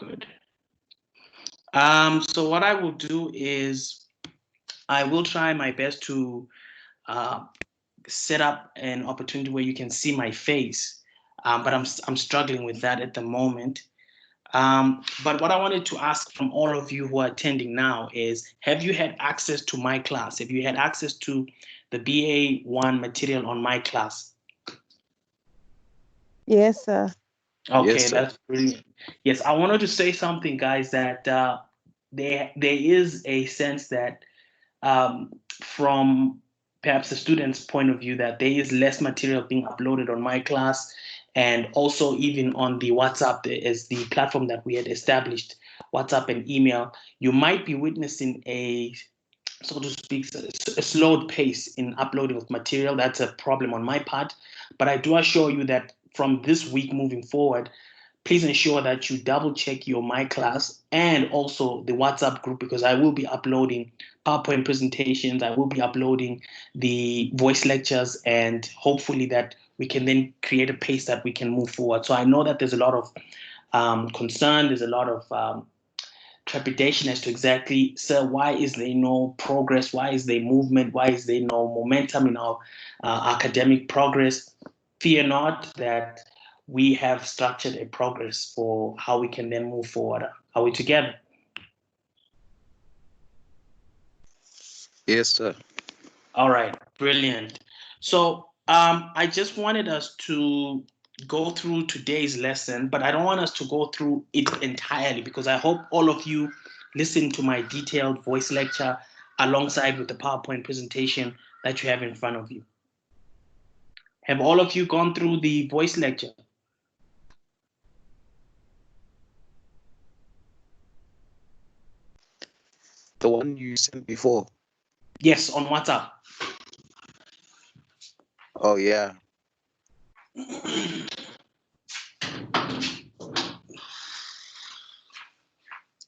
Good. So what I will do is I will try my best to set up an opportunity where you can see my face, but I'm struggling with that at the moment. But what I wanted to ask from all of you who are attending now is, have you had access to my class? Have you had access to the BA1 material on my class? Yes, sir. Okay, Yes, sir. that's brilliant. Yes, I wanted to say something, guys, that there is a sense that from perhaps the student's point of view, that there is less material being uploaded on my class, and also even on the WhatsApp as the platform that we had established, WhatsApp and email. You might be witnessing a, so to speak, a slowed pace in uploading of material. That's a problem on my part, but I do assure you that from this week moving forward, please ensure that you double check your My Class and also the WhatsApp group, because I will be uploading PowerPoint presentations. I will be uploading the voice lectures, and hopefully that we can then create a pace that we can move forward. So I know that there's a lot of concern. There's a lot of trepidation as to exactly, sir, why is there no progress? Why is there movement? Why is there no momentum in our academic progress? Fear not, that we have structured a progress for how we can then move forward. Are we together? Yes, sir. All right, brilliant. So I just wanted us to go through today's lesson, but I don't want us to go through it entirely, because I hope all of you listen to my detailed voice lecture alongside with the PowerPoint presentation that you have in front of you. Have all of you gone through the voice lecture? The one you sent before. Yes, on WhatsApp. Oh, yeah.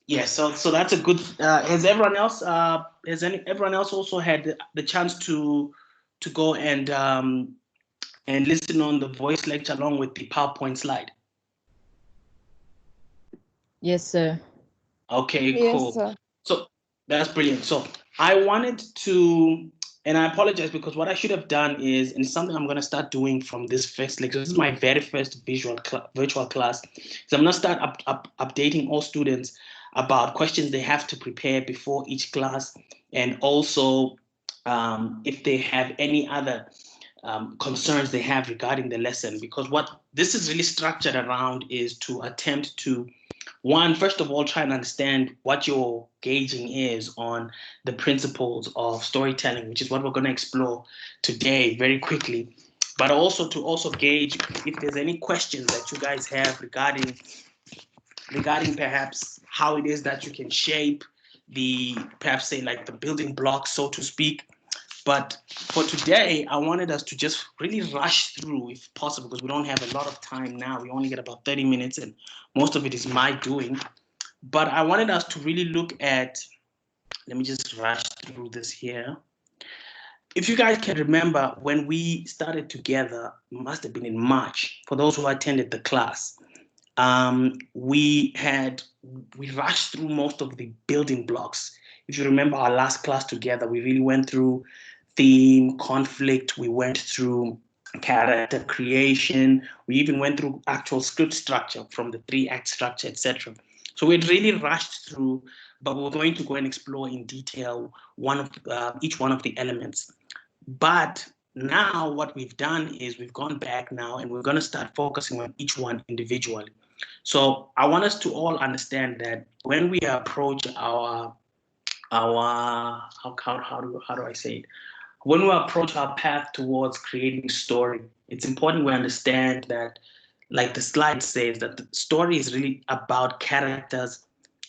Yes, so that's a good. Has everyone else? Everyone else also had the chance to go and listen on the voice lecture along with the PowerPoint slide? Yes, sir. Okay, Yes, cool. sir. So that's brilliant. So I wanted to, and I apologize because what I should have done is, and something I'm going to start doing from this first lecture. This is my very first virtual class. So I'm going to start updating all students about questions they have to prepare before each class, and also if they have any other concerns they have regarding the lesson, because what this is really structured around is to attempt to, one, first of all, try and understand what your gauging is on the principles of storytelling, which is what we're going to explore today very quickly, but also to also gauge if there's any questions that you guys have regarding perhaps how it is that you can shape the, perhaps say like the building blocks, so to speak. But for today, I wanted us to just really rush through, if possible, because we don't have a lot of time now. We only get about 30 minutes, and most of it is my doing. But I wanted us to really look at, let me just rush through this here. If you guys can remember, when we started together, it must have been in March, for those who attended the class, we rushed through most of the building blocks. If you remember our last class together, we really went through theme, conflict, we went through character creation, we even went through actual script structure from the 3-act structure, etc. So we'd really rushed through, but we're going to go and explore in detail each one of the elements. But now what we've done is we've gone back now and we're going to start focusing on each one individually. So I want us to all understand that when we approach how do I say it? When we approach our path towards creating story, it's important we understand that, like the slide says, that the story is really about characters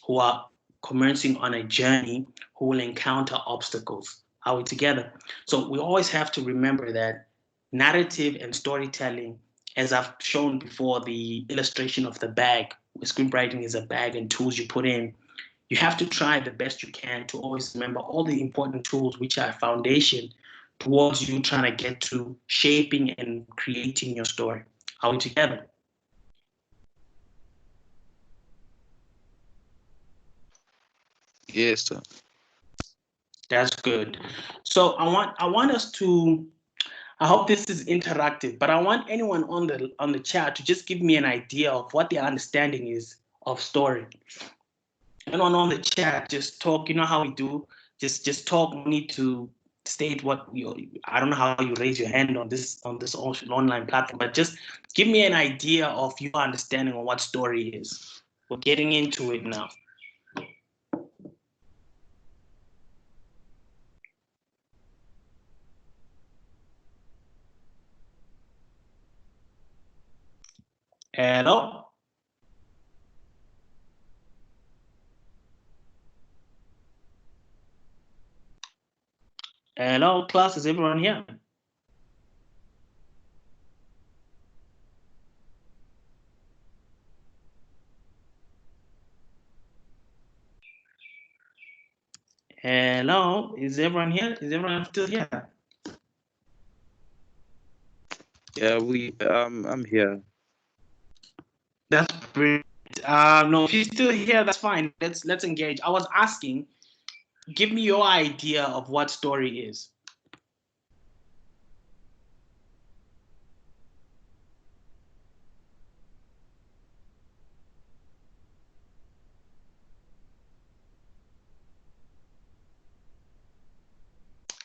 who are commencing on a journey, who will encounter obstacles. Are we together? So we always have to remember that narrative and storytelling, as I've shown before, the illustration of the bag, where screenwriting is a bag and tools you put in, you have to try the best you can to always remember all the important tools which are a foundation towards you trying to get to shaping and creating your story. Are we together? Yes, sir. That's good. So I want us to. I hope this is interactive, but I want anyone on the chat to just give me an idea of what their understanding is of story. Anyone on the chat, just talk. You know how we do. Just talk. No need to state what you. I don't know how you raise your hand on this online platform, but just give me an idea of your understanding of what story is. We're getting into it now. Hello. Hello, class. Is everyone here? Hello, is everyone here? Is everyone still here? Yeah, I'm here. That's brilliant. No, if you're still here, that's fine. Let's engage. I was asking, give me your idea of what story is.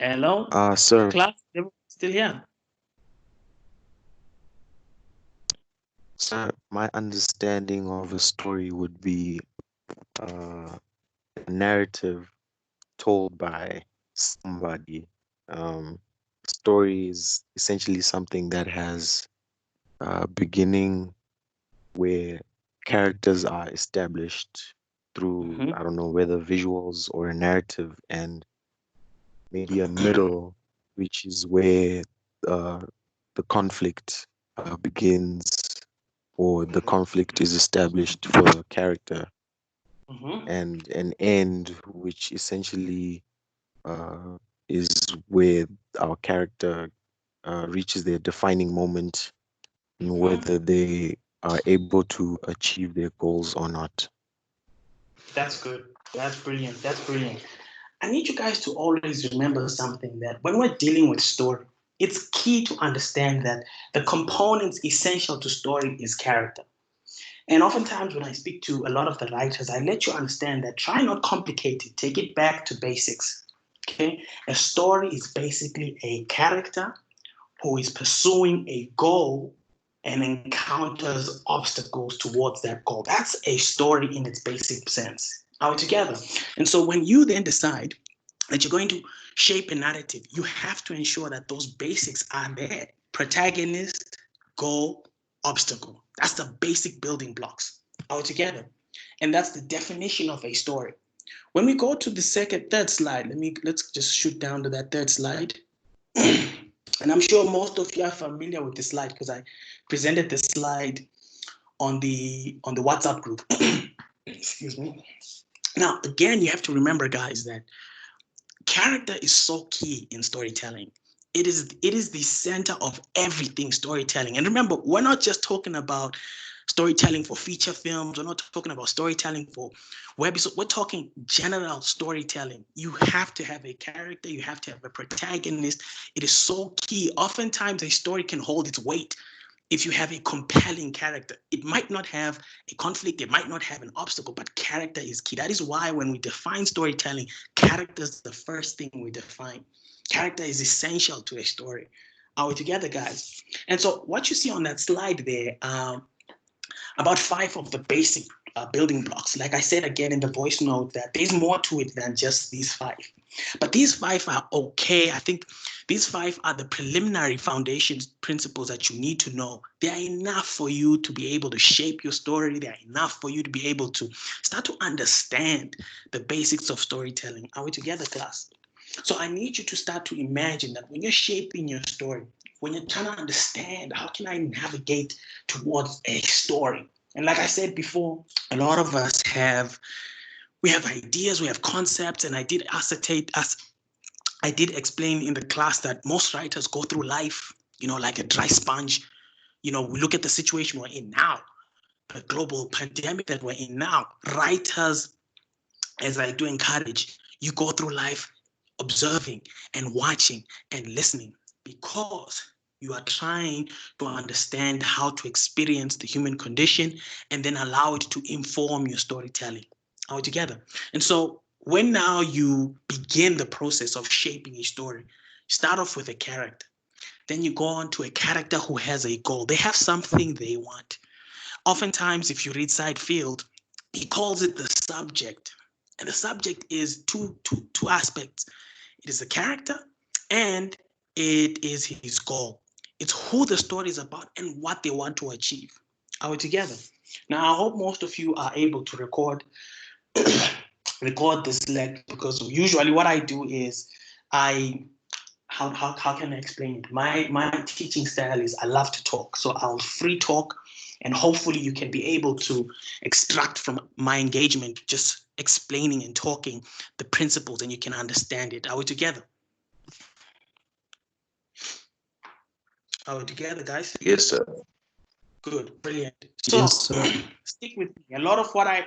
Hello, Sir, class. Everyone still here? So my understanding of a story would be a narrative told by somebody. Story is essentially something that has a beginning where characters are established through, Mm-hmm. I don't know, whether visuals or a narrative, and maybe a middle, which is where uh, the conflict begins or the conflict is established for the character, Mm-hmm. and an end, which essentially uh, is where our character reaches their defining moment and Mm-hmm. whether they are able to achieve their goals or not. That's good. That's brilliant. That's brilliant. I need you guys to always remember something that when we're dealing with story, it's key to understand that the components essential to story is character. And oftentimes, when I speak to a lot of the writers, I let you understand that try not complicate it, take it back to basics. Okay? A story is basically a character who is pursuing a goal and encounters obstacles towards that goal. That's a story in its basic sense. Are we together? And so, when you then decide that you're going to shape a narrative, you have to ensure that those basics are there: protagonist, goal, obstacle. That's the basic building blocks altogether. And that's the definition of a story. When we go to the third slide, let's just shoot down to that third slide. And I'm sure most of you are familiar with this slide because I presented this slide on the WhatsApp group. Excuse me. Now, again, you have to remember, guys, that character is so key in storytelling. It is the center of everything storytelling. And remember, we're not just talking about storytelling for feature films. We're not talking about storytelling for webisodes. We're talking general storytelling. You have to have a character. You have to have a protagonist. It is so key. Oftentimes, a story can hold its weight if you have a compelling character. It might not have a conflict, it might not have an obstacle, but character is key. That is why when we define storytelling, character is the first thing we define. Character is essential to a story. Are we together, guys? And so what you see on that slide there, about 5 of the basic building blocks. Like I said again in the voice note, that there's more to it than just these 5. But these 5 are okay. I think these 5 are the preliminary foundations principles that you need to know. They are enough for you to be able to shape your story. They are enough for you to be able to start to understand the basics of storytelling. Are we together, class? So I need you to start to imagine that when you're shaping your story, when you're trying to understand how can I navigate towards a story. And like I said before, a lot of us we have ideas, we have concepts, and I did explain in the class that most writers go through life, like a dry sponge. We look at the situation we're in now, the global pandemic that we're in now. Writers as I do encourage, you go through life observing and watching and listening because you are trying to understand how to experience the human condition and then allow it to inform your storytelling altogether. And so when now you begin the process of shaping a story, start off with a character. Then you go on to a character who has a goal. They have something they want. Oftentimes, if you read Sidefield, he calls it the subject. And the subject is two aspects. It is the character and it is his goal. It's who the story is about and what they want to achieve. Are we together? Now, I hope most of you are able to record this lecture because usually what I do is I how can I explain it? My teaching style is I love to talk. So I'll free talk and hopefully you can be able to extract from my engagement just explaining and talking the principles and you can understand it. Are we together? Are we together, guys? Yes, sir. Good, brilliant. So Yes, sir. stick with me. A lot of what I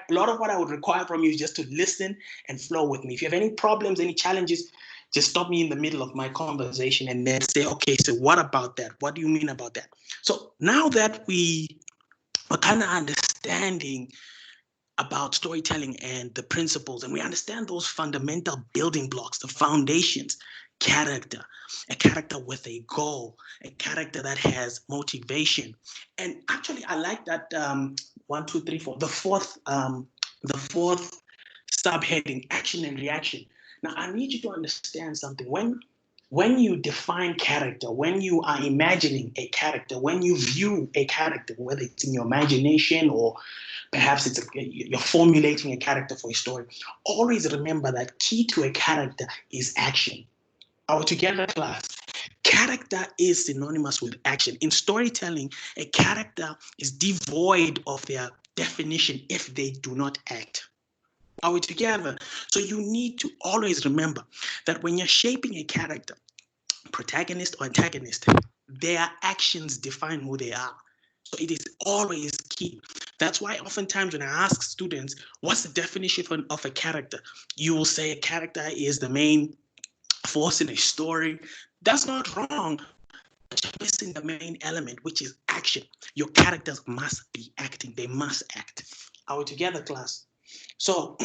would require from you is just to listen and flow with me. If you have any problems, any challenges, just stop me in the middle of my conversation and then say, okay, so what about that? What do you mean about that? So now that we are kind of understanding about storytelling and the principles, and we understand those fundamental building blocks, the foundations, character, a character with a goal, a character that has motivation. And actually, I like that 1, 2, 3, 4, the fourth subheading, action and reaction. Now, I need you to understand something. When you define character, when you are imagining a character, when you view a character, whether it's in your imagination or perhaps you're formulating a character for a story, always remember that key to a character is action. Are we together, class? Character is synonymous with action. In storytelling, a character is devoid of their definition if they do not act. Are we together? So you need to always remember that when you're shaping a character, protagonist or antagonist, their actions define who they are. So it is always key. That's why oftentimes when I ask students, what's the definition of a character? You will say a character is the main force in a story. That's not wrong. But you're missing the main element, which is action. Your characters must be acting. They must act. Are we together, class? So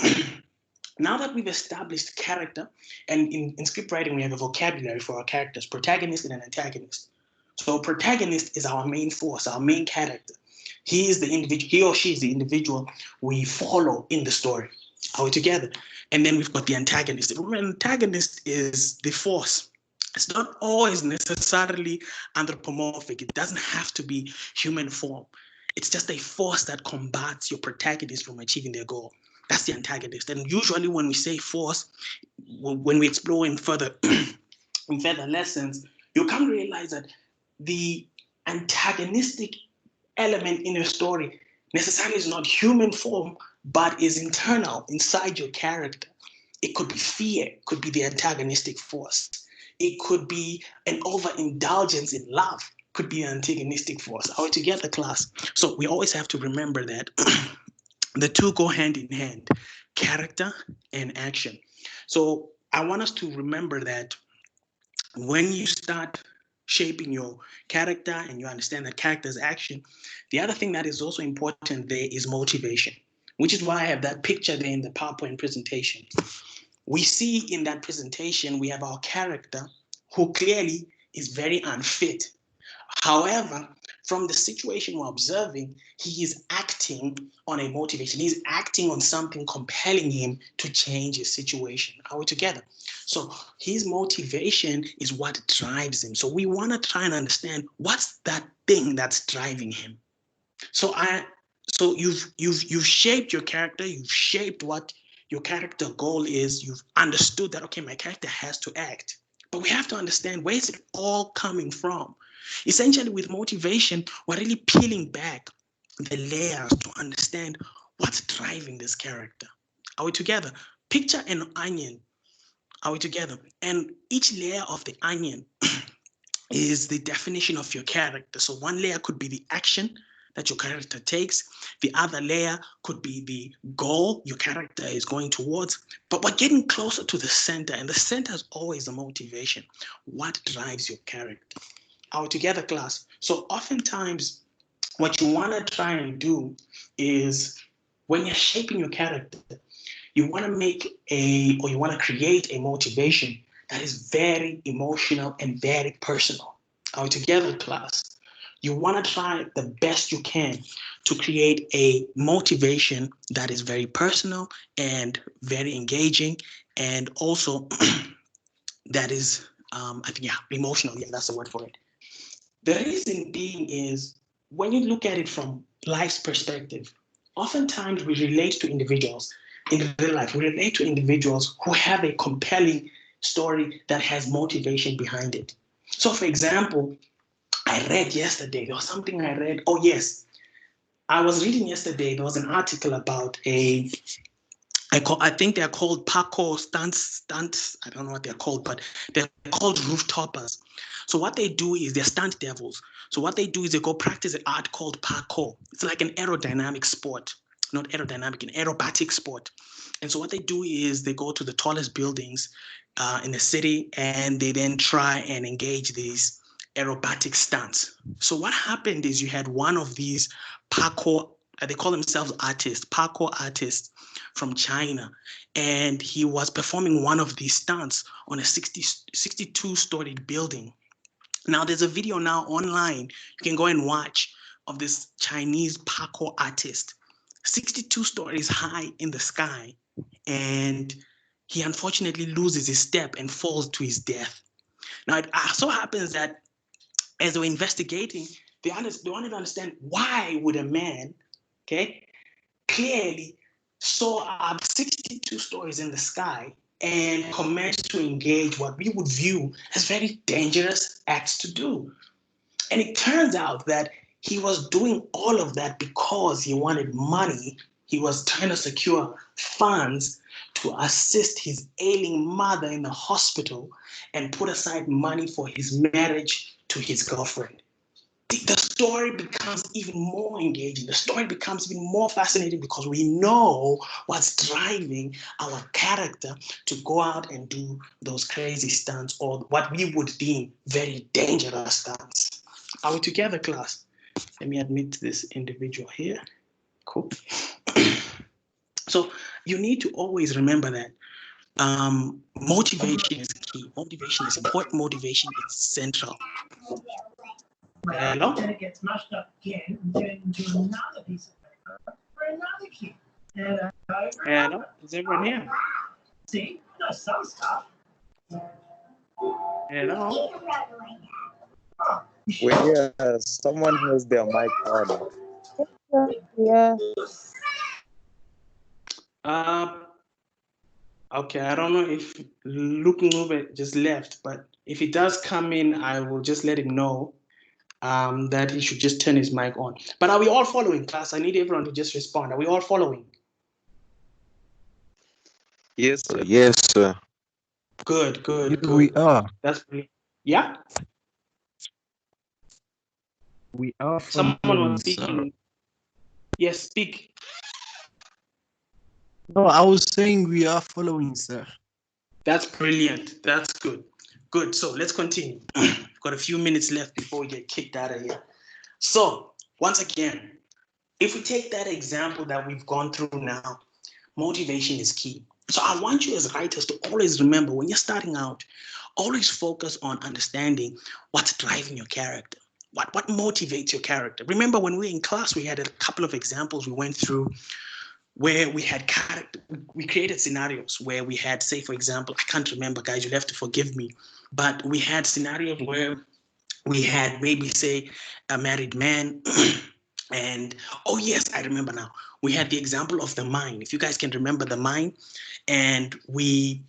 now that we've established character, and in script writing, we have a vocabulary for our characters, protagonist and an antagonist. So protagonist is our main force, our main character. He is the individual, he or she is the individual we follow in the story. Are we together? And then we've got the antagonist. The antagonist is the force. It's not always necessarily anthropomorphic. It doesn't have to be human form. It's just a force that combats your protagonist from achieving their goal. That's the antagonist. And usually when we say force, when we explore in further lessons, you come to realize that the antagonistic element in a story necessarily is not human form, but is internal inside your character. It could be fear, it could be the antagonistic force. It could be an overindulgence in love, could be an antagonistic force. Are we together, class? So we always have to remember that the two go hand in hand, character and action. So I want us to remember that when you start shaping your character and you understand that character is action, the other thing that is also important there is motivation, which is why I have that picture there in the PowerPoint presentation. We see in that presentation, we have our character who clearly is very unfit. However, from the situation we're observing, he is acting on a motivation. He's acting on something compelling him to change his situation. Are we together? So his motivation is what drives him. So we want to try and understand what's that thing that's driving him. So you've shaped your character, you've shaped what your character goal is, you've understood that, okay, my character has to act. But we have to understand, where is it all coming from? Essentially, with motivation, we're really peeling back the layers to understand what's driving this character. Are we together? Picture an onion. Are we together? And each layer of the onion is the definition of your character. So one layer could be the action that your character takes. The other layer could be the goal your character is going towards. But we're getting closer to the center, and the center is always the motivation. What drives your character? Are we together, class? So oftentimes, what you want to try and do is when you're shaping your character, you want to you want to create a motivation that is very emotional and very personal. Are we together, class? You want to try the best you can to create a motivation that is very personal and very engaging, and also that is, I think, yeah, emotional. Yeah, that's the word for it. The reason being is when you look at it from life's perspective, oftentimes we relate to individuals in real life. We relate to individuals who have a compelling story that has motivation behind it. So, for example, I read yesterday, there was something I read. Oh, yes. I was reading yesterday, there was an article about I think they're called parkour stunts. I don't know what they're called, but they're called rooftoppers. So what they do is they're stunt devils. So what they do is they go practice an art called parkour. It's like an aerodynamic sport, not aerodynamic, an aerobatic sport. And so what they do is they go to the tallest buildings in the city, and they then try and engage these aerobatic stunts. So what happened is you had one of these parkour, they call themselves artists, parkour artists from China, and he was performing one of these stunts on a 62-storied building. Now there's a video now online you can go and watch of this Chinese parkour artist, 62 stories high in the sky, and he unfortunately loses his step and falls to his death. Now it so happens that as they were investigating, they wanted to understand why would a man, okay, clearly saw up 62 stories in the sky and commenced to engage what we would view as very dangerous acts to do. And it turns out that he was doing all of that because he wanted money. He was trying to secure funds to assist his ailing mother in the hospital and put aside money for his marriage to his girlfriend. The story becomes even more engaging. The story becomes even more fascinating because we know what's driving our character to go out and do those crazy stunts, or what we would deem very dangerous stunts. Are we together, class? Let me admit this individual here. Cool. So you need to always remember that motivation is key. Motivation is important. Motivation is central. Hello? And it gets mashed up again and turned into another piece of paper for another kid. And Hello? Is everyone here? See, I know some stuff. Hello? Well, yeah, someone has their mic on. Yeah. Okay, I don't know if Luke Ngube just left, but if he does come in, I will just let him know that he should just turn his mic on. But are we all following, class? I need everyone to just respond. Are we all following? Yes, sir. Yes, sir. Good, good, Yeah, good. we are. That's brilliant. Yeah? We are Someone following, was sir. speaking. Yes, speak. No, I was saying we are following, sir. That's brilliant. That's good. Good. So let's continue. We've got a few minutes left before we get kicked out of here. So once again, if we take that example that we've gone through now, motivation is key. So I want you as writers to always remember when you're starting out, always focus on understanding what's driving your character. What motivates your character? Remember when we were in class, we had a couple of examples we went through where we had character, we created scenarios where we had, say, for example, I can't remember, guys, you'll have to forgive me, but we had scenarios where we had maybe, say, a married man and, oh yes, I remember now. We had the example of the mine. If you guys can remember the mine, and we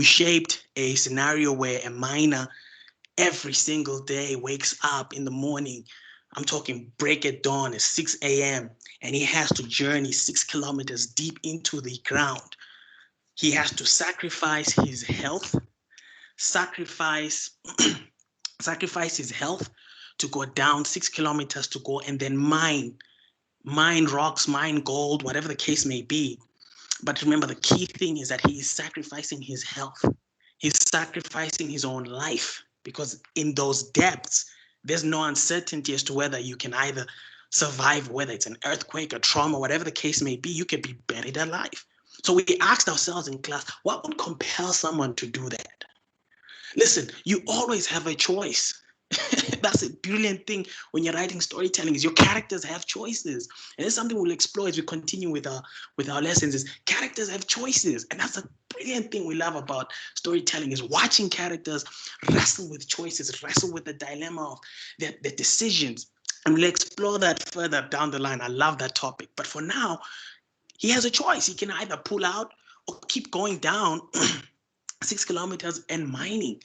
shaped a scenario where a miner every single day wakes up in the morning. I'm talking break at dawn at 6 a.m. and he has to journey 6 kilometers deep into the ground. He has to sacrifice his health, sacrifice his health to go down, 6 kilometers to go and then mine rocks, mine gold, whatever the case may be. But remember, the key thing is that he is sacrificing his health. He's sacrificing his own life, because in those depths, there's no uncertainty as to whether you can either survive, whether it's an earthquake, a trauma, whatever the case may be, you can be buried alive. So we asked ourselves in class, what would compel someone to do that? Listen, you always have a choice. That's a brilliant thing when you're writing storytelling, is your characters have choices. And it's something we'll explore as we continue with our lessons, is characters have choices. And that's a brilliant thing we love about storytelling, is watching characters wrestle with choices, wrestle with the dilemma of their decisions. And we'll explore that further down the line. I love that topic. But for now, he has a choice. He can either pull out or keep going down 6 kilometers and mining.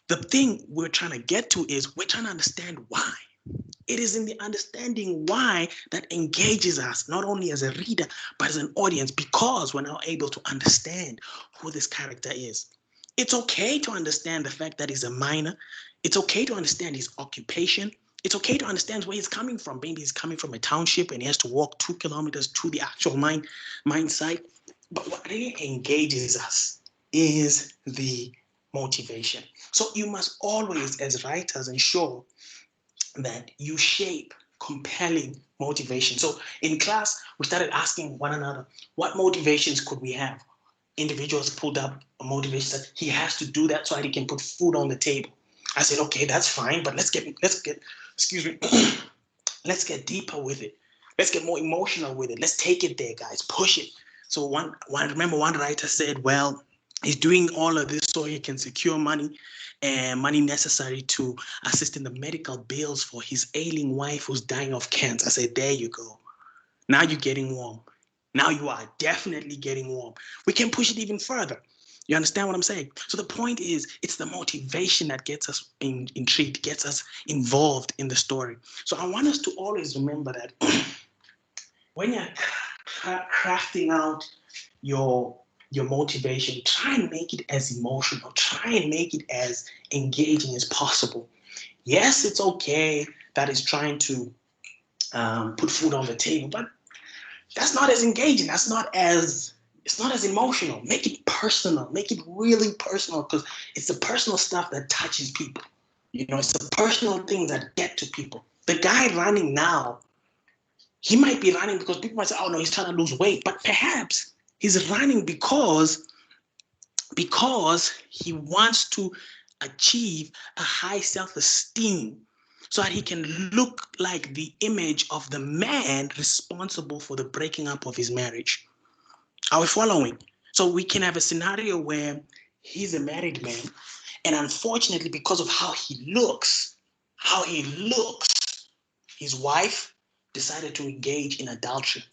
The thing we're trying to get to is we're trying to understand why. It is in the understanding why that engages us, not only as a reader, but as an audience, because we're now able to understand who this character is. It's okay to understand the fact that he's a miner. It's okay to understand his occupation. It's okay to understand where he's coming from. Maybe he's coming from a township and he has to walk 2 kilometers to the actual mine site. But what really engages us is the motivation. So you must always, as writers, ensure that you shape compelling motivation. So in class, we started asking one another, what motivations could we have? Individuals pulled up a motivation that he has to do that so that he can put food on the table. I said, okay, that's fine, but let's get excuse me, let's get deeper with it. Let's get more emotional with it. Let's take it there, guys. Push it. So I remember one writer said, well, he's doing all of this so he can secure money and money necessary to assist in the medical bills for his ailing wife who's dying of cancer. I said, there you go. Now you're getting warm. Now you are definitely getting warm. We can push it even further. You understand what I'm saying? So the point is, it's the motivation that gets us intrigued, gets us involved in the story. So I want us to always remember that when you're crafting out your motivation, try and make it as emotional, try and make it as engaging as possible. Yes, it's okay that it's trying to put food on the table, but that's not as engaging. It's not as emotional. Make it personal. Make it really personal, because it's the personal stuff that touches people. It's the personal things that get to people. The guy running now, he might be running because people might say, oh no, he's trying to lose weight. But perhaps he's running because he wants to achieve a high self-esteem so that he can look like the image of the man responsible for the breaking up of his marriage. Are we following? So we can have a scenario where he's a married man, and unfortunately, because of how he looks, his wife decided to engage in adultery.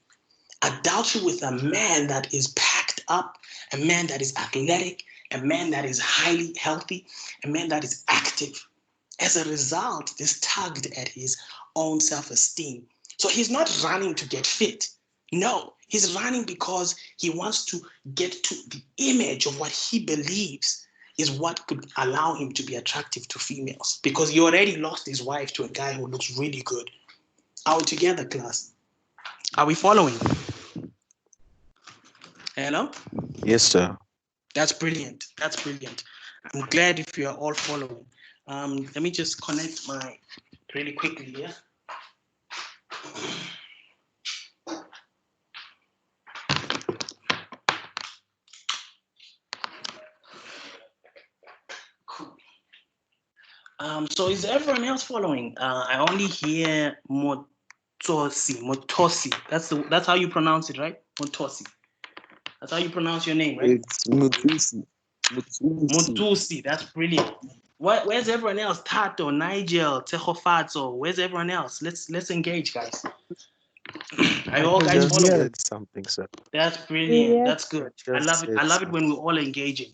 Adultery with a man that is packed up, a man that is athletic, a man that is highly healthy, a man that is active. As a result, this tugged at his own self-esteem. So he's not running to get fit. No, he's running because he wants to get to the image of what he believes is what could allow him to be attractive to females, because he already lost his wife to a guy who looks really good. Are we together, class? Are we following? Hello? Yes, sir. That's brilliant. That's brilliant. I'm glad if you are all following. Let me just connect my really quickly here. Cool. So is everyone else following? I only hear Motosi. That's how you pronounce it, right? Motosi. That's how you pronounce your name, right? It's Mutusi. Motusi. That's brilliant. Where's everyone else? Tato, Nigel, Tejofatso. Where's everyone else? Let's engage, guys. Are you all guys Just following? said something, sir. That's brilliant. Yes. That's good. I Just love it. said I love it when something. we're all engaging.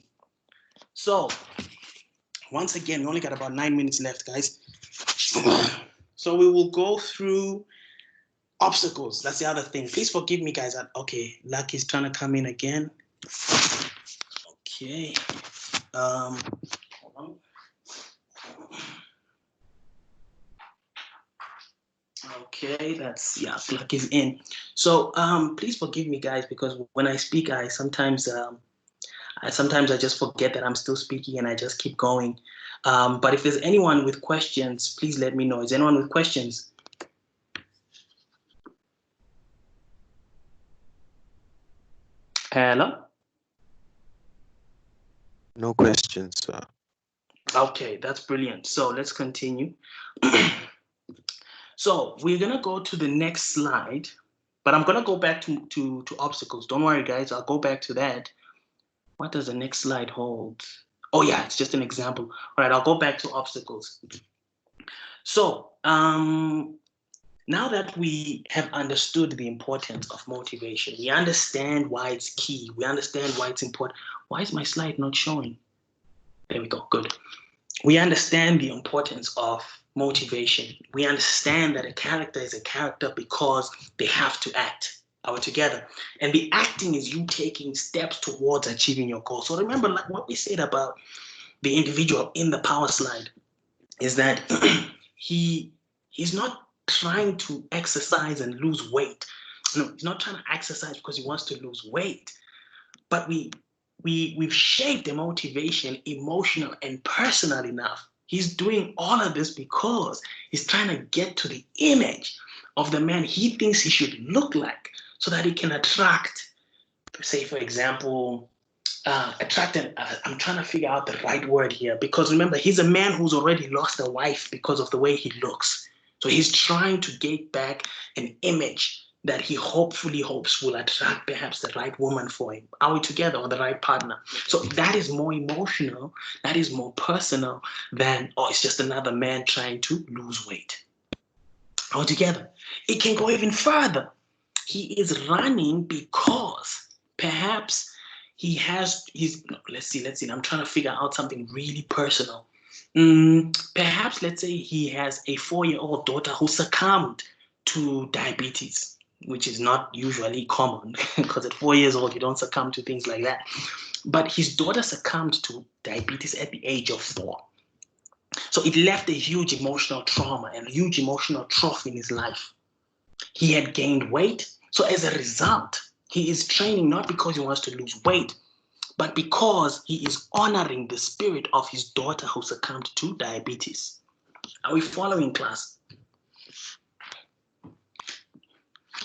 So, once again, we only got about 9 minutes left, guys. So we will go through obstacles. That's the other thing. Please forgive me, guys. Okay, Lucky's trying to come in again. Okay. Hold on. Okay, that's yeah, plug is in. So please forgive me, guys, because when I speak, I just forget that I'm still speaking and I just keep going. But if there's anyone with questions, please let me know. Is anyone with questions? Hello? No questions, sir. Okay, that's brilliant. So let's continue. So we're gonna go to the next slide, but I'm gonna go back to obstacles. Don't worry, guys, I'll go back to that. What does the next slide hold? Oh yeah, it's just an example. All right, I'll go back to obstacles. So now that we have understood the importance of motivation, we understand why it's key, we understand why it's important. Why is my slide not showing? There we go, good. We understand the importance of motivation. We understand that a character is a character because they have to act. Are we together? And the acting is you taking steps towards achieving your goal. So remember, like what we said about the individual in the power slide, is that he's not trying to exercise and lose weight. No, he's not trying to exercise because he wants to lose weight. But we've shaped the motivation emotional and personal enough. He's doing all of this because he's trying to get to the image of the man he thinks he should look like so that he can attract, say, for example, I'm trying to figure out the right word here because remember, he's a man who's already lost a wife because of the way he looks. So he's trying to get back an image that he hopefully hopes will attract perhaps the right woman for him. Are we together, or the right partner? So that is more emotional, that is more personal than, oh, it's just another man trying to lose weight. Are we together? It can go even further. He is running because perhaps let's see, I'm trying to figure out something really personal. Perhaps let's say he has a 4-year-old daughter who succumbed to diabetes, which is not usually common because at 4 years old you don't succumb to things like that. But his daughter succumbed to diabetes at the age of 4. So it left a huge emotional trauma and a huge emotional trough in his life. He had gained weight. So as a result, he is training not because he wants to lose weight, but because he is honoring the spirit of his daughter who succumbed to diabetes. Are we following, class?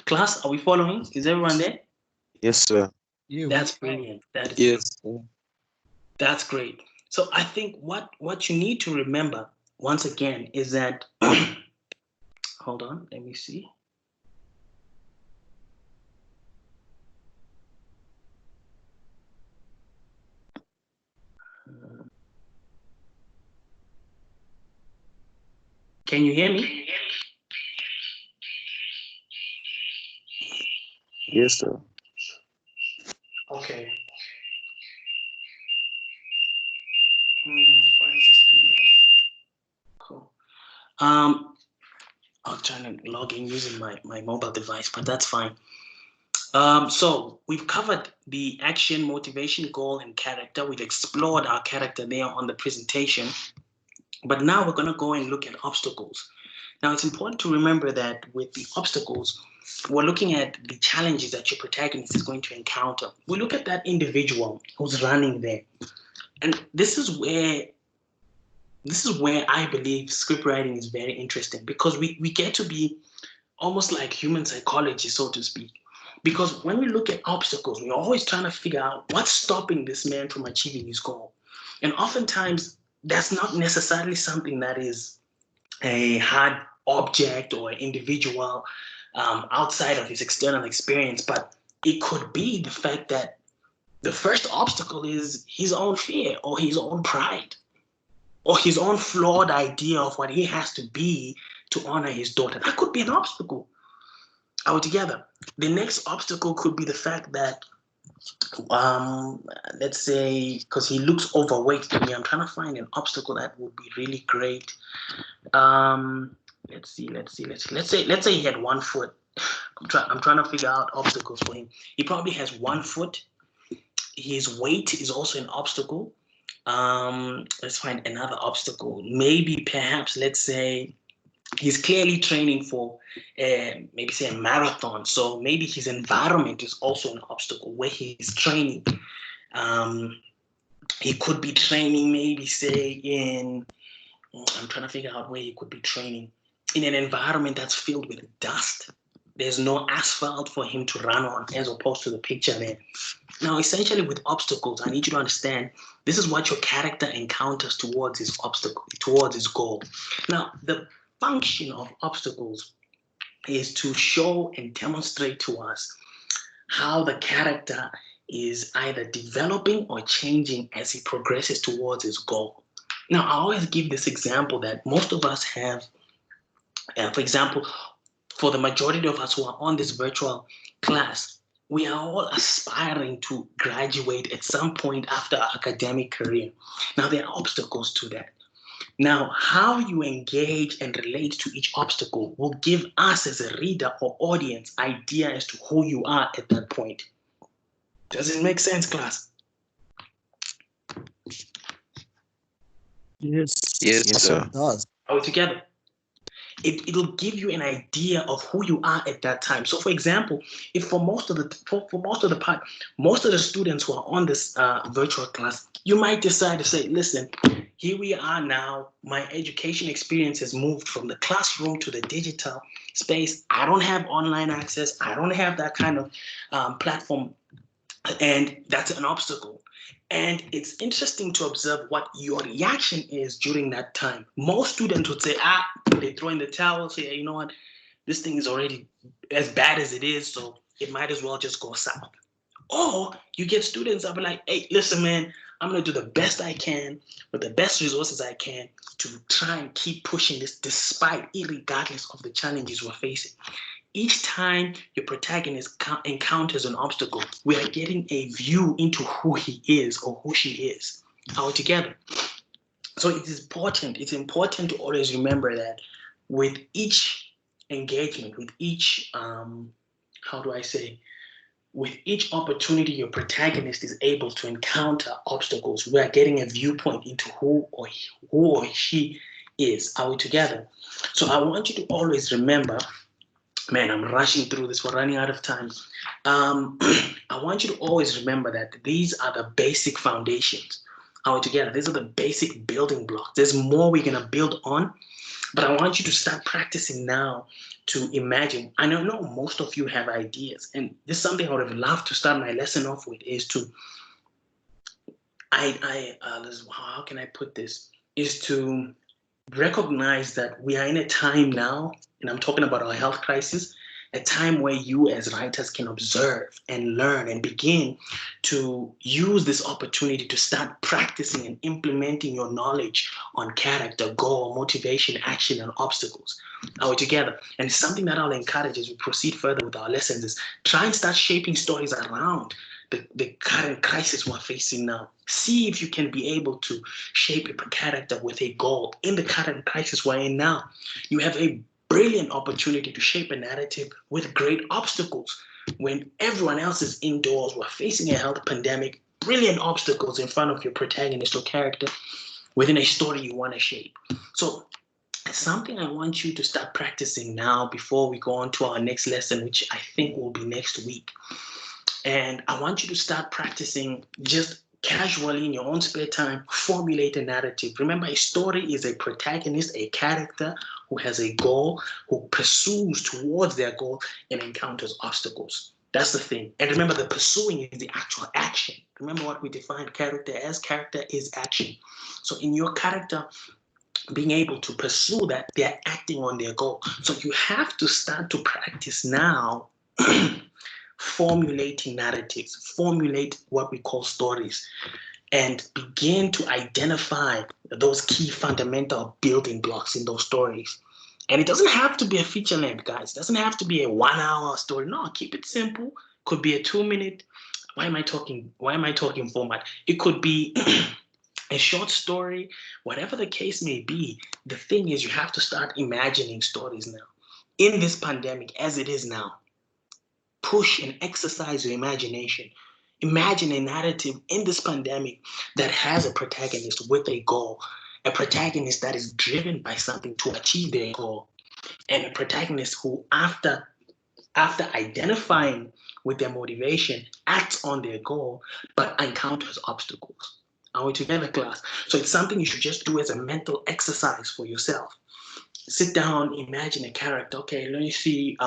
Class, are we following? Is everyone there? Yes, sir. Yeah, That's brilliant. That is Yes. That's great. So I think what you need to remember once again is that hold on, let me see. Can you hear me? Yes, sir. Okay. Why is this doing that? Cool. I'm trying to log in using my mobile device, but that's fine. So we've covered the action, motivation, goal, and character. We've explored our character there on the presentation. But now we're going to go and look at obstacles. Now, it's important to remember that with the obstacles, we're looking at the challenges that your protagonist is going to encounter. We look at that individual who's running there. And this is where I believe script writing is very interesting because we get to be almost like human psychology, so to speak. Because when we look at obstacles, we're always trying to figure out what's stopping this man from achieving his goal. And oftentimes, that's not necessarily something that is a hard object or individual outside of his external experience, but it could be the fact that the first obstacle is his own fear or his own pride or his own flawed idea of what he has to be to honor his daughter. That could be an obstacle. Are we together? The next obstacle could be the fact that let's say because he looks overweight to me, I'm trying to find an obstacle that would be really great. Let's say he had 1 foot. I'm trying to figure out obstacles for him. He probably has 1 foot. His weight is also an obstacle. Let's find another obstacle. Maybe perhaps let's say he's clearly training for maybe say a marathon. So maybe his environment is also an obstacle where he's training. He could be training maybe say in, I'm trying to figure out where he could be training, in an environment that's filled with dust. There's no asphalt for him to run on, as opposed to the picture there. Now, essentially with obstacles, I need you to understand this is what your character encounters towards his obstacle, towards his goal. Now, the function of obstacles is to show and demonstrate to us how the character is either developing or changing as he progresses towards his goal. Now, I always give this example that most of us have, for example, for the majority of us who are on this virtual class, we are all aspiring to graduate at some point after our academic career. Now, there are obstacles to that. Now, how you engage and relate to each obstacle will give us as a reader or audience idea as to who you are at that point. Does it make sense, class? Yes. Yes, sir. It does. Are we together? It'll give you an idea of who you are at that time. So, for example, if for most of the students who are on this virtual class, you might decide to say, "Listen, here we are now. My education experience has moved from the classroom to the digital space. I don't have online access. I don't have that kind of platform, and that's an obstacle." And it's interesting to observe what your reaction is during that time. Most students would say, they throw in the towel, say, "Hey, you know what, this thing is already as bad as it is, so it might as well just go south." Or you get students that be like, "Hey, listen, man, I'm going to do the best I can with the best resources I can to try and keep pushing this despite, irregardless of the challenges we're facing." Each time your protagonist encounters an obstacle, we are getting a view into who he is or who she is. Are we together? So it is important. It's important to always remember that with each engagement, with each, with each opportunity your protagonist is able to encounter obstacles, we are getting a viewpoint into who or she is. Are we together? So I want you to always remember, man, I'm rushing through this. We're running out of time. I want you to always remember that these are the basic foundations. Are we together? These are the basic building blocks. There's more we're going to build on, but I want you to start practicing now to imagine. I know most of you have ideas, and this is something I would have loved to start my lesson off with is to, how can I put this? Is to recognize that we are in a time now, and I'm talking about our health crisis, a time where you as writers can observe and learn and begin to use this opportunity to start practicing and implementing your knowledge on character, goal, motivation, action, and obstacles. Are we together? And something that I'll encourage as we proceed further with our lessons is try and start shaping stories around the current crisis we're facing now. See if you can be able to shape a character with a goal in the current crisis we're in now. You have a brilliant opportunity to shape a narrative with great obstacles. When everyone else is indoors, we're facing a health pandemic, brilliant obstacles in front of your protagonist or character within a story you want to shape. So it's something I want you to start practicing now before we go on to our next lesson, which I think will be next week. And I want you to start practicing just casually in your own spare time, formulate a narrative. Remember, a story is a protagonist, a character who has a goal, who pursues towards their goal and encounters obstacles. That's the thing. And remember, the pursuing is the actual action. Remember what we defined character as? Character is action. So in your character, being able to pursue that, they're acting on their goal. So you have to start to practice now formulating narratives, formulate what we call stories, and begin to identify those key fundamental building blocks in those stories. And it doesn't have to be a feature length, guys. It doesn't have to be a 1 hour story. No, keep it simple. Could be a 2-minute. Why am I talking format? It could be a short story, whatever the case may be. The thing is, you have to start imagining stories now. In this pandemic, as it is now, push and exercise your imagination. Imagine a narrative in this pandemic that has a protagonist with a goal, a protagonist that is driven by something to achieve their goal. and a protagonist who, after identifying with their motivation, acts on their goal, but encounters obstacles. Are we together, class? So it's something you should just do as a mental exercise for yourself. Sit down, imagine a character. Okay, let me see.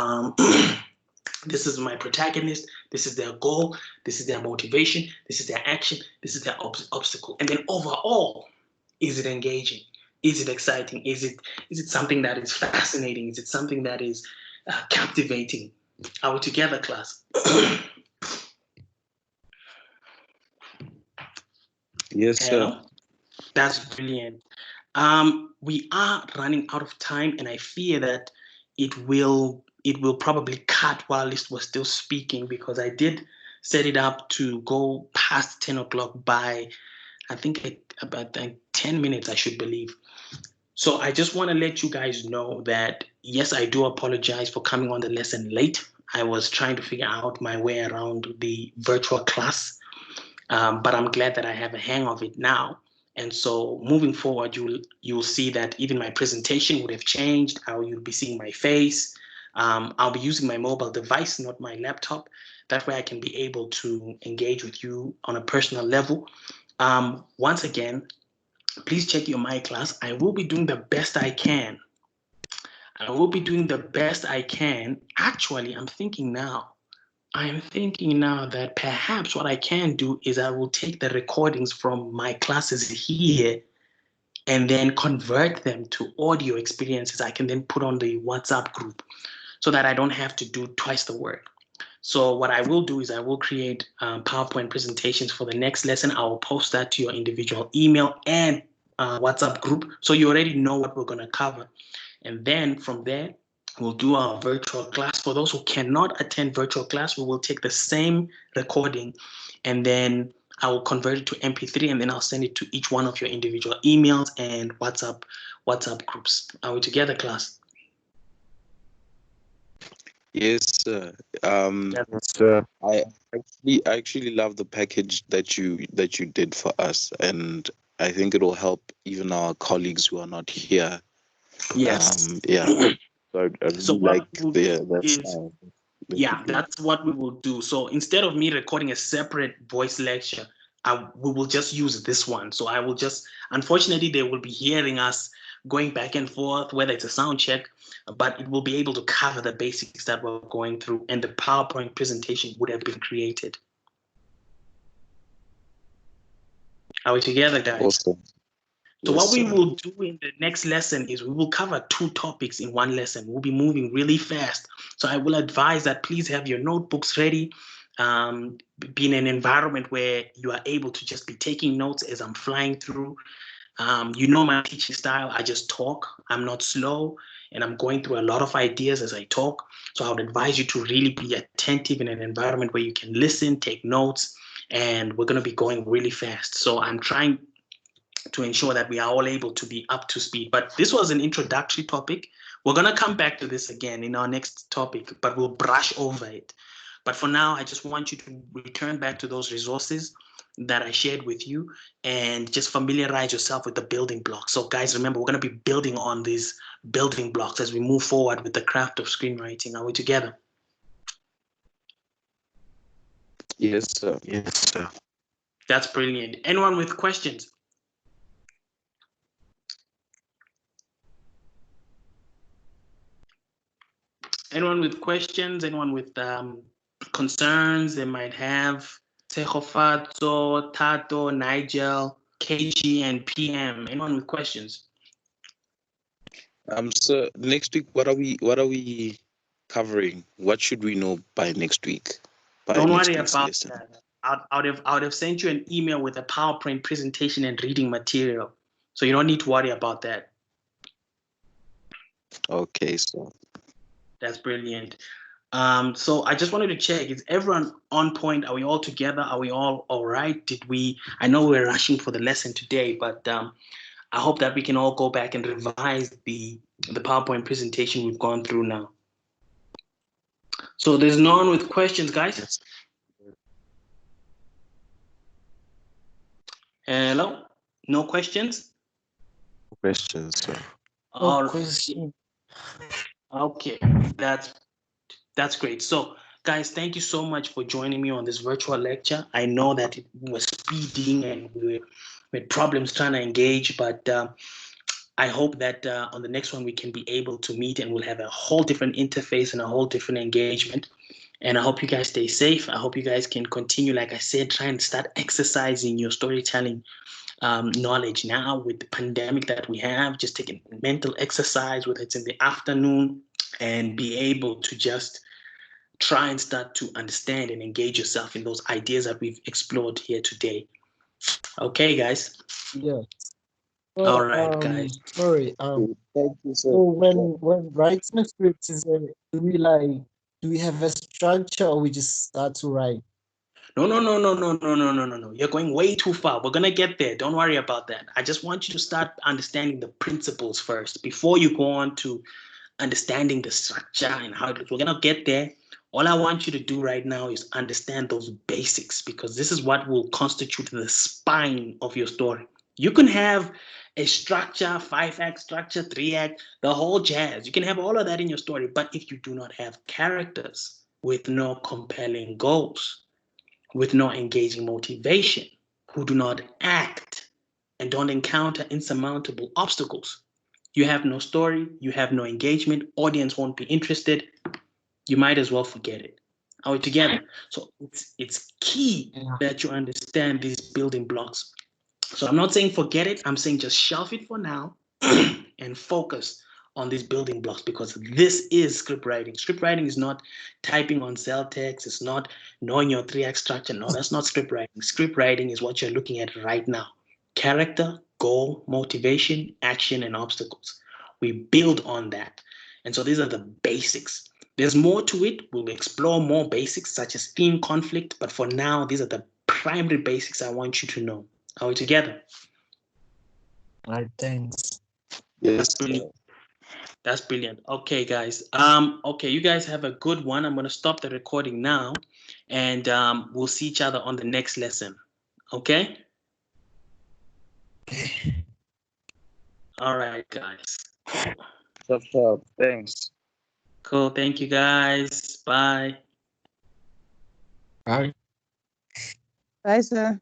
This is my protagonist. This is their goal. This is their motivation. This is their action. This is their obstacle. And then overall, is it engaging? Is it exciting? Is it something that is fascinating? Is it something that is captivating? Are we together, class? Yes, sir. That's brilliant. We are running out of time, and I fear that it will probably cut while we're still speaking, because I did set it up to go past 10 o'clock by, I think, about 10 minutes, I should believe. So I just want to let you guys know that, yes, I do apologize for coming on the lesson late. I was trying to figure out my way around the virtual class, but I'm glad that I have a hang of it now. And so moving forward, you'll see that even my presentation would have changed. You'll be seeing my face. I'll be using my mobile device, not my laptop. That way I can be able to engage with you on a personal level. Once again, please check your My Class. I will be doing the best I can. Actually, I'm thinking now that perhaps what I can do is I will take the recordings from my classes here and then convert them to audio experiences I can then put on the WhatsApp group, so that I don't have to do twice the work. So what I will do is I will create PowerPoint presentations for the next lesson. I will post that to your individual email and WhatsApp group, so you already know what we're going to cover. And then from there, we'll do our virtual class. For those who cannot attend virtual class, we will take the same recording, and then I will convert it to MP3, and then I'll send it to each one of your individual emails and WhatsApp groups. Are we together, class? Yes, sir. Yes, sir. I actually love the package that you did for us, and I think it will help even our colleagues who are not here. Yes. Yeah. So I really So what like we'll do that is, style. yeah, that's what we will do. So instead of me recording a separate voice lecture, we will just use this one. So I will just, unfortunately, they will be hearing us going back and forth, whether it's a sound check, but it will be able to cover the basics that we're going through, and the PowerPoint presentation would have been created. Are we together, guys? Awesome. So Yes, what we sir. will do in the next lesson is we will cover 2 topics in one lesson. We'll be moving really fast. So I will advise that please have your notebooks ready. Be in an environment where you are able to just be taking notes as I'm flying through. You know my teaching style. I just talk. I'm not slow, and I'm going through a lot of ideas as I talk. So I would advise you to really be attentive in an environment where you can listen, take notes, and we're going to be going really fast. So I'm trying to ensure that we are all able to be up to speed. But this was an introductory topic. We're going to come back to this again in our next topic, but we'll brush over it. But for now, I just want you to return back to those resources that I shared with you and just familiarize yourself with the building blocks. So guys, remember, we're going to be building on these building blocks as we move forward with the craft of screenwriting. Are we together? Yes, sir. Yes, sir. That's brilliant. Anyone with questions? Anyone with questions? Anyone with concerns they might have? Tejofato, Tato, Nigel, KG, and PM. Anyone with questions? So next week, what are we covering? What should we know by next week? Don't Next worry week's about lesson? that. I would have sent you an email with a PowerPoint presentation and reading material. So you don't need to worry about that. Okay, so That's brilliant. So I just wanted to check, is everyone on point? Are we all together? Are we all right? I know we're rushing for the lesson today, but I hope that we can all go back and revise the PowerPoint presentation we've gone through now. So there's no one with questions, guys? Yes. Hello? No questions? Questions, sir. All question. Okay, that's great. So, guys, thank you so much for joining me on this virtual lecture. I know that it was speeding and we had problems trying to engage, but I hope that on the next one we can be able to meet and we'll have a whole different interface and a whole different engagement. And I hope you guys stay safe. I hope you guys can continue, like I said, try and start exercising your storytelling knowledge now with the pandemic that we have. Just take a mental exercise, whether it's in the afternoon, and be able to just try and start to understand and engage yourself in those ideas that we've explored here today. Okay, guys. Yeah. All So, right, guys. sorry. Thank you, sir. So when writing scripts, do we have a structure or we just start to write? No. You're going way too far. We're gonna get there. Don't worry about that. I just want you to start understanding the principles first before you go on to understanding the structure and how it is. We're gonna get there. All I want you to do right now is understand those basics because this is what will constitute the spine of your story. You can have a structure, 5-act structure, 3-act, the whole jazz. You can have all of that in your story, but if you do not have characters with no compelling goals, with no engaging motivation, who do not act and don't encounter insurmountable obstacles, you have no story, you have no engagement, audience won't be interested, you might as well forget it. Are we together? So it's key that you understand these building blocks. So I'm not saying forget it, I'm saying just shelf it for now and focus on these building blocks because this is script writing. Script writing is not typing on cell text, it's not knowing your 3-act structure. No, that's not script writing. Script writing is what you're looking at right now. Character, goal, motivation, action, and obstacles. We build on that. And so these are the basics. There's more to it. We'll explore more basics such as theme, conflict, but for now, these are the primary basics I want you to know. Are we together? All right, thanks. Yes. That's brilliant. Okay, guys. Okay, you guys have a good one. I'm gonna stop the recording now, and we'll see each other on the next lesson. Okay? All right, guys. Sure. Thanks. Cool. Thank you, guys. Bye. Bye. Bye, sir.